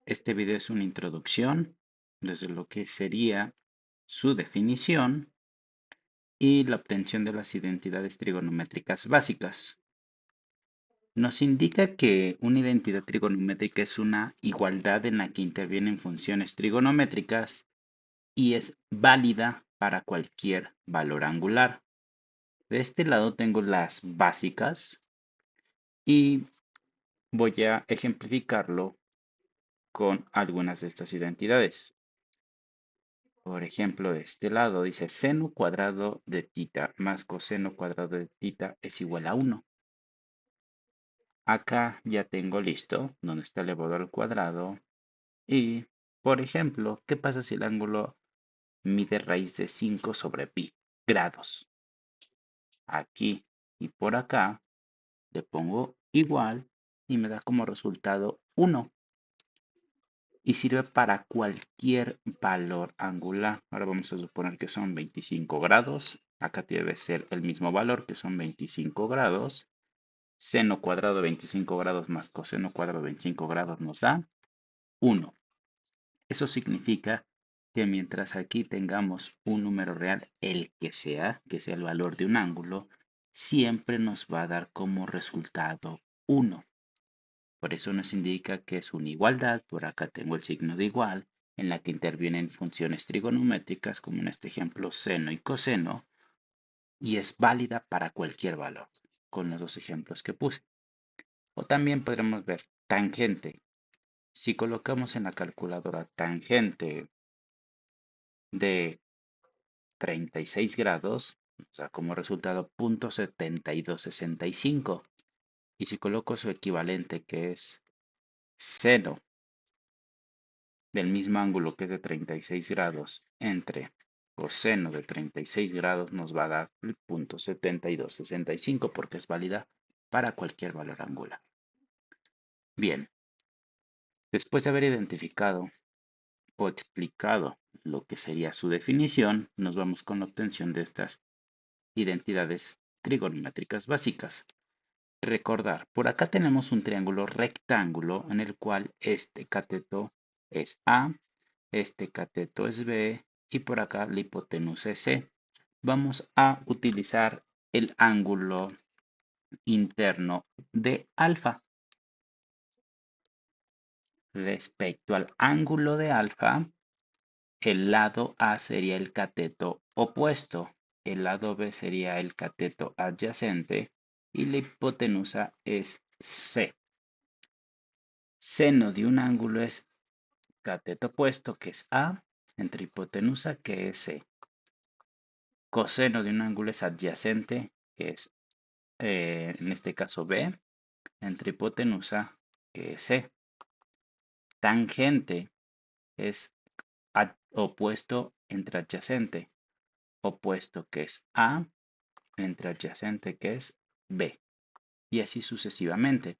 Este video es una introducción desde lo que sería su definición y la obtención de las identidades trigonométricas básicas. Nos indica que una identidad trigonométrica es una igualdad en la que intervienen funciones trigonométricas y es válida para cualquier valor angular. De este lado tengo las básicas y voy a ejemplificarlo con algunas de estas identidades. Por ejemplo, de este lado dice seno cuadrado de tita más coseno cuadrado de tita es igual a 1. Acá ya tengo listo donde está elevado al cuadrado. Y, por ejemplo, ¿qué pasa si el ángulo mide raíz de 5 sobre pi grados? Aquí y por acá le pongo igual y me da como resultado 1. Y sirve para cualquier valor angular. Ahora vamos a suponer que son 25 grados. Acá debe ser el mismo valor, que son 25 grados. Seno cuadrado de 25 grados más coseno cuadrado de 25 grados nos da 1. Eso significa que mientras aquí tengamos un número real, el que sea el valor de un ángulo, siempre nos va a dar como resultado 1. Por eso nos indica que es una igualdad, por acá tengo el signo de igual, en la que intervienen funciones trigonométricas, como en este ejemplo seno y coseno, y es válida para cualquier valor, con los dos ejemplos que puse. O también podremos ver tangente. Si colocamos en la calculadora tangente de 36 grados, o sea, como resultado 0.7265, y si coloco su equivalente, que es seno del mismo ángulo que es de 36 grados entre coseno de 36 grados nos va a dar el punto 7265 porque es válida para cualquier valor angular. Bien, después de haber identificado o explicado lo que sería su definición, nos vamos con la obtención de estas identidades trigonométricas básicas. Recordar, por acá tenemos un triángulo rectángulo en el cual este cateto es A, este cateto es B y por acá la hipotenusa es C. Vamos a utilizar el ángulo interno de alfa. Respecto al ángulo de alfa, el lado A sería el cateto opuesto, el lado B sería el cateto adyacente y la hipotenusa es C. Seno de un ángulo es cateto opuesto, que es A, entre hipotenusa, que es C. Coseno de un ángulo es adyacente, que es en este caso B, entre hipotenusa, que es C. Tangente es opuesto entre adyacente, opuesto que es A, entre adyacente que es B, y así sucesivamente.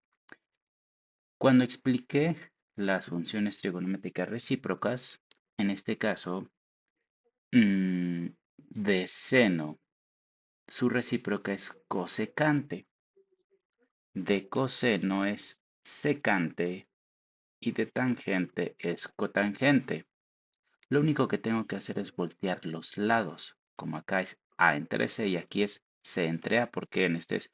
Cuando expliqué las funciones trigonométricas recíprocas, en este caso, de seno, su recíproca es cosecante, de coseno es secante y de tangente es cotangente. Lo único que tengo que hacer es voltear los lados, como acá es A entre C y aquí es C entre A, porque en este es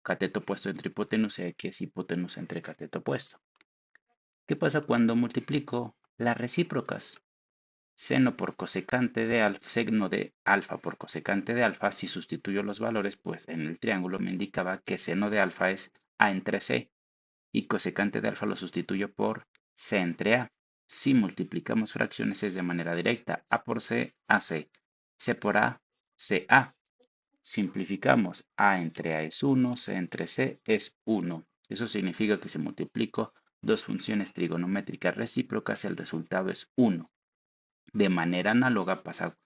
cateto opuesto entre hipotenusa y aquí es hipotenusa entre cateto opuesto. ¿Qué pasa cuando multiplico las recíprocas? Seno por cosecante de alfa, seno de alfa por cosecante de alfa, si sustituyo los valores, pues en el triángulo me indicaba que seno de alfa es A entre C y cosecante de alfa lo sustituyo por C entre A. Si multiplicamos fracciones es de manera directa, A por C, AC, C por A, CA. Simplificamos, A entre A es 1, C entre C es 1. Eso significa que si multiplico dos funciones trigonométricas recíprocas, el resultado es 1. De manera análoga pasa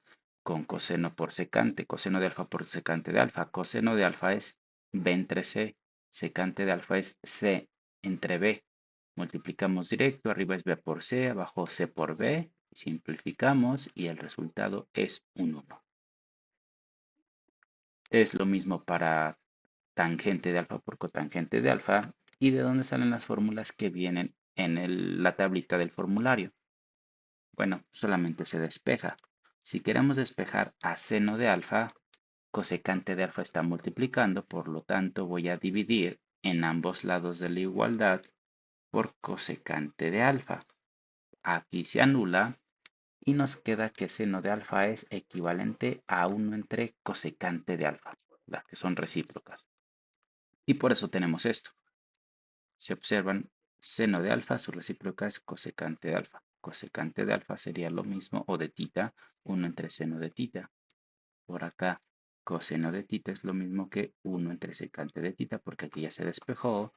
con coseno por secante, coseno de alfa por secante de alfa. Coseno de alfa es B entre C, secante de alfa es C entre B. Multiplicamos directo, arriba es B por C, abajo C por B. Simplificamos y el resultado es un 1. Es lo mismo para tangente de alfa por cotangente de alfa. ¿Y de dónde salen las fórmulas que vienen en la tablita del formulario. Bueno, solamente se despeja. Si queremos despejar a seno de alfa, cosecante de alfa está multiplicando, por lo tanto voy a dividir en ambos lados de la igualdad por cosecante de alfa. Aquí se anula y nos queda que seno de alfa es equivalente a 1 entre cosecante de alfa, las que son recíprocas. Y por eso tenemos esto. Si observan, seno de alfa, su recíproca es cosecante de alfa. Cosecante de alfa sería lo mismo, o de tita, 1 entre seno de tita. Por acá, coseno de tita es lo mismo que 1 entre secante de tita, porque aquí ya se despejó.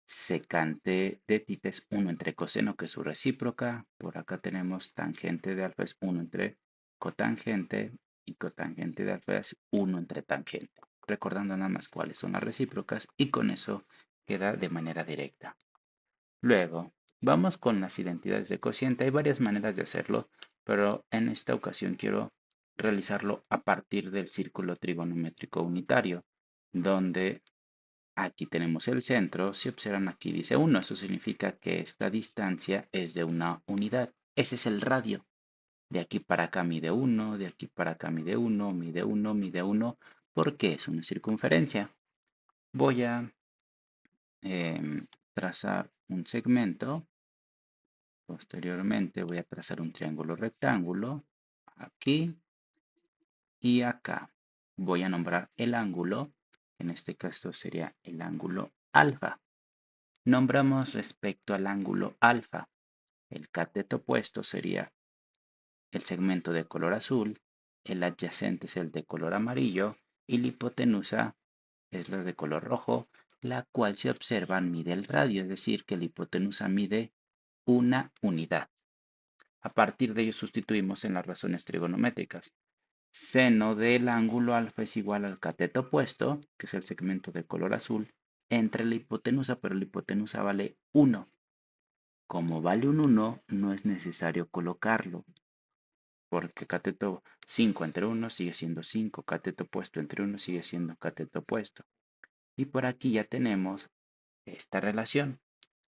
Secante de tita es 1 entre coseno, que es su recíproca. Por acá tenemos tangente de alfa es 1 entre cotangente, y cotangente de alfa es 1 entre tangente. Recordando nada más cuáles son las recíprocas, y con eso queda de manera directa. Luego, vamos con las identidades de cociente. Hay varias maneras de hacerlo, pero en esta ocasión quiero realizarlo a partir del círculo trigonométrico unitario, donde aquí tenemos el centro. Si observan, aquí dice 1. Eso significa que esta distancia es de una unidad. Ese es el radio. De aquí para acá mide 1, de aquí para acá mide 1, mide 1, mide 1, porque es una circunferencia. Voy a trazar un segmento. Posteriormente voy a trazar un triángulo rectángulo aquí y acá. Voy a nombrar el ángulo, en este caso sería el ángulo alfa. Nombramos respecto al ángulo alfa. El cateto opuesto sería el segmento de color azul, el adyacente es el de color amarillo y la hipotenusa es la de color rojo, la cual se observa mide el radio, es decir, que la hipotenusa mide una unidad. A partir de ello sustituimos en las razones trigonométricas. Seno del ángulo alfa es igual al cateto opuesto, que es el segmento de color azul, entre la hipotenusa, pero la hipotenusa vale 1. Como vale un 1, no es necesario colocarlo, porque cateto 5 entre 1 sigue siendo 5, cateto opuesto entre 1 sigue siendo cateto opuesto. Y por aquí ya tenemos esta relación,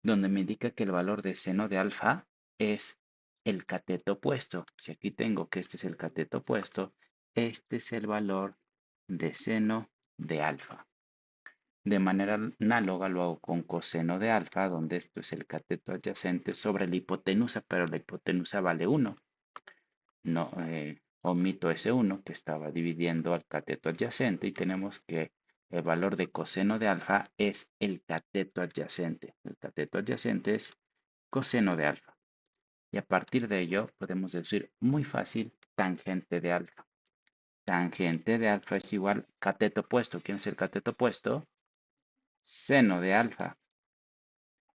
donde me indica que el valor de seno de alfa es el cateto opuesto. Si aquí tengo que este es el cateto opuesto, este es el valor de seno de alfa. De manera análoga lo hago con coseno de alfa, donde esto es el cateto adyacente sobre la hipotenusa, pero la hipotenusa vale 1. No, omito ese 1 que estaba dividiendo al cateto adyacente y tenemos que el valor de coseno de alfa es el cateto adyacente. El cateto adyacente es coseno de alfa. Y a partir de ello podemos decir muy fácil tangente de alfa. Tangente de alfa es igual cateto opuesto. ¿Quién es el cateto opuesto? Seno de alfa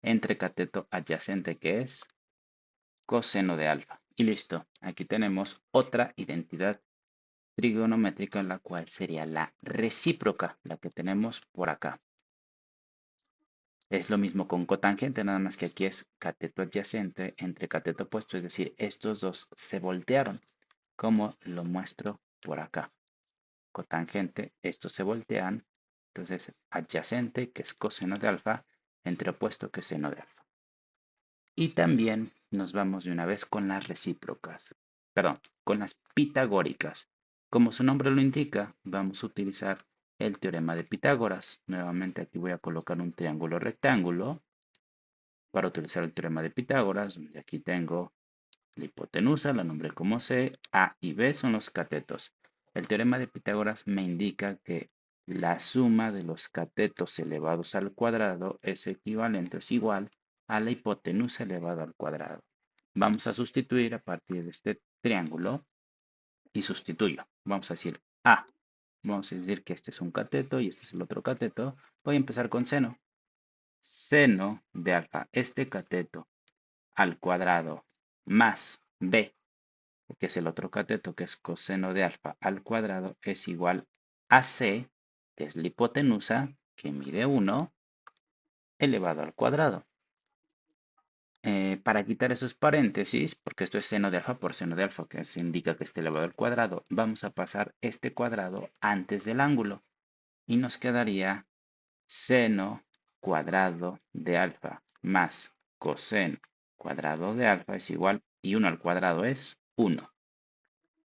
entre cateto adyacente, que es coseno de alfa. Y listo. Aquí tenemos otra identidad trigonométrica, la cual sería la recíproca, la que tenemos por acá. Es lo mismo con cotangente, nada más que aquí es cateto adyacente entre cateto opuesto, es decir, estos dos se voltearon, como lo muestro por acá. Cotangente, estos se voltean, entonces adyacente, que es coseno de alfa, entre opuesto, que es seno de alfa. Y también nos vamos de una vez con las recíprocas, perdón, con las pitagóricas. Como su nombre lo indica, vamos a utilizar el teorema de Pitágoras. Nuevamente aquí voy a colocar un triángulo rectángulo para utilizar el teorema de Pitágoras, donde aquí tengo la hipotenusa, la nombré como C, A y B son los catetos. El teorema de Pitágoras me indica que la suma de los catetos elevados al cuadrado es equivalente, es igual a la hipotenusa elevada al cuadrado. Vamos a sustituir a partir de este triángulo y sustituyo. Vamos a decir A. Vamos a decir que este es un cateto y este es el otro cateto. Voy a empezar con seno. Seno de alfa, este cateto al cuadrado más B, que es el otro cateto, que es coseno de alfa al cuadrado, es igual a C, que es la hipotenusa, que mide 1, elevado al cuadrado. Para quitar esos paréntesis, porque esto es seno de alfa por seno de alfa, que se indica que está elevado al cuadrado, vamos a pasar este cuadrado antes del ángulo y nos quedaría seno cuadrado de alfa más coseno cuadrado de alfa es igual, y 1 al cuadrado es 1.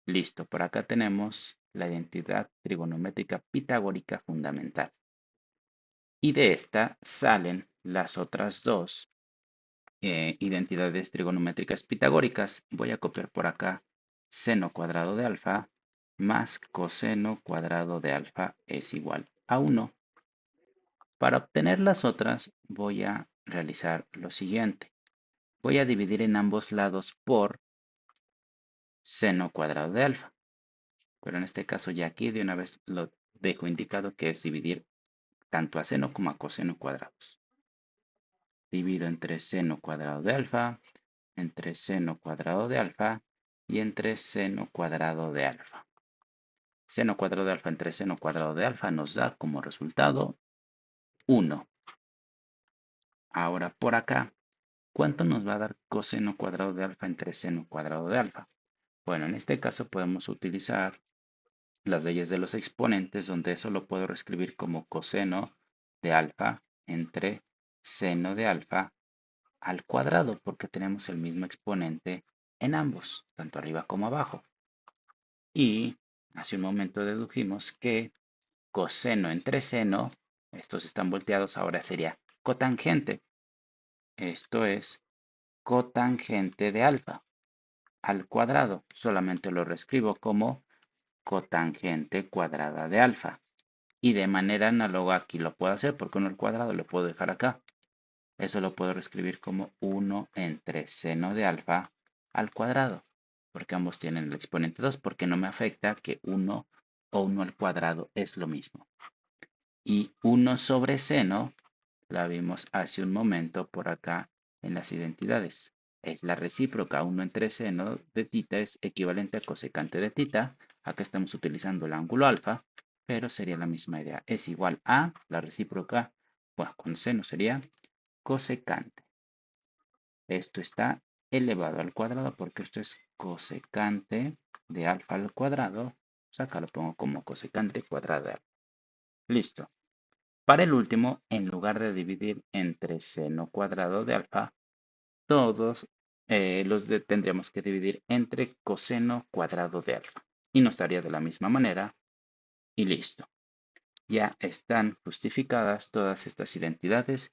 Listo, por acá tenemos la identidad trigonométrica pitagórica fundamental. Y de esta salen las otras dos identidades trigonométricas pitagóricas. Voy a copiar por acá seno cuadrado de alfa más coseno cuadrado de alfa es igual a 1. Para obtener las otras voy a realizar lo siguiente. Voy a dividir en ambos lados por seno cuadrado de alfa. Pero en este caso ya aquí de una vez lo dejo indicado que es dividir tanto a seno como a coseno cuadrados. Divido entre seno cuadrado de alfa, entre seno cuadrado de alfa y entre seno cuadrado de alfa. Seno cuadrado de alfa entre seno cuadrado de alfa nos da como resultado 1. Ahora por acá, ¿cuánto nos va a dar coseno cuadrado de alfa entre seno cuadrado de alfa? Bueno, en este caso podemos utilizar las leyes de los exponentes, donde eso lo puedo reescribir como coseno de alfa entre seno de alfa al cuadrado, porque tenemos el mismo exponente en ambos, tanto arriba como abajo. Y hace un momento dedujimos que coseno entre seno, estos están volteados, ahora sería cotangente. Esto es cotangente de alfa al cuadrado. Solamente lo reescribo como cotangente cuadrada de alfa. Y de manera análoga aquí lo puedo hacer porque 1 al cuadrado lo puedo dejar acá. Eso lo puedo reescribir como 1 entre seno de alfa al cuadrado, porque ambos tienen el exponente 2, porque no me afecta que 1 o 1 al cuadrado es lo mismo. Y 1 sobre seno, la vimos hace un momento por acá en las identidades. Es la recíproca, 1 entre seno de tita es equivalente a cosecante de tita. Acá estamos utilizando el ángulo alfa, pero sería la misma idea. Es igual a la recíproca, bueno, con seno sería cosecante. Esto está elevado al cuadrado porque esto es cosecante de alfa al cuadrado. Pues acá lo pongo como cosecante cuadrado de alfa. Listo. Para el último, en lugar de dividir entre seno cuadrado de alfa, todos tendríamos que dividir entre coseno cuadrado de alfa. Y nos daría de la misma manera y listo. Ya están justificadas todas estas identidades